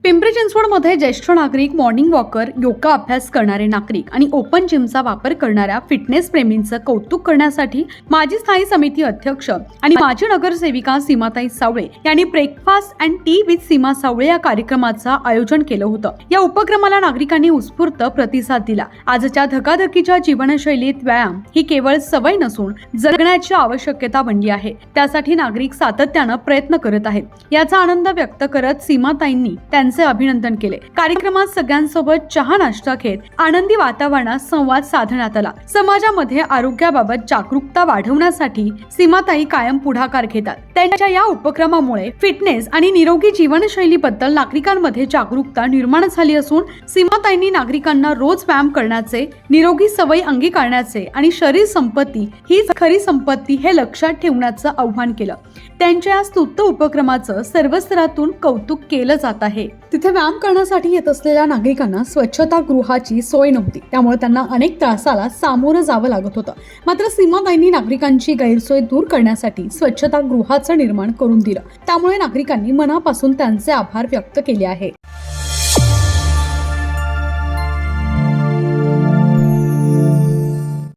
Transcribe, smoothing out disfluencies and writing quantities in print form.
पिंपरी चिंचवडमध्ये ज्येष्ठ नागरिक, मॉर्निंग वॉकर, योगा अभ्यास करणारे नागरिक आणि ओपन जिमचा वापर करणाऱ्या फिटनेस प्रेमींचं कौतुक करण्यासाठी माजी स्थायी समिती अध्यक्ष आणि माजी नगरसेविका सीमाताई सावळे यांनी ब्रेकफास्ट अँड टी विथ सीमा सावळे या कार्यक्रमाचं आयोजन केलं होतं। या उपक्रमाला नागरिकांनी उत्स्फूर्त प्रतिसाद दिला। आजच्या धकाधकीच्या जीवनशैलीत व्यायाम ही केवळ सवय नसून जगण्याची आवश्यकता बनली आहे। त्यासाठी नागरिक सातत्यानं प्रयत्न करत आहेत। याचा आनंद व्यक्त करत सीमाताईंनी त्यांचे अभिनंदन केले। कार्यक्रमात सगळ्यांसोबत चहा नाश्ता घेत आनंदी वातावरणात संवाद साधण्यात आला। समाजामध्ये आरोग्याबाबत जागरूकता वाढवण्यासाठी सीमाताई कायम पुढाकार घेतात। त्यांच्या या उपक्रमामुळे फिटनेस आणि निरोगी जीवनशैलीबद्दल नागरिकांमध्ये जागरूकता निर्माण झाली असून सीमाताईंनी नागरिकांना रोज व्यायाम करण्याचे, निरोगी सवयी अंगीकारण्याचे आणि शरीर संपत्ती हीच खरी संपत्ती हे लक्षात ठेवण्याचं आवाहन केलं। त्यांच्या या स्तुत्य उपक्रमाचं सर्व स्तरातून कौतुक केलं जात आहे। तिथे व्यायाम करण्यासाठी येत असलेल्या नागरिकांना स्वच्छतागृहाची सोय नव्हती, त्यामुळे त्यांना अनेक त्रासाला सामोरं जावं लागत होतं। मात्र सीमाताईंनी नागरिकांची गैरसोय दूर करण्यासाठी स्वच्छतागृहाचं निर्माण करून दिलं। त्यामुळे नागरिकांनी मनापासून त्यांचे आभार व्यक्त केले आहे।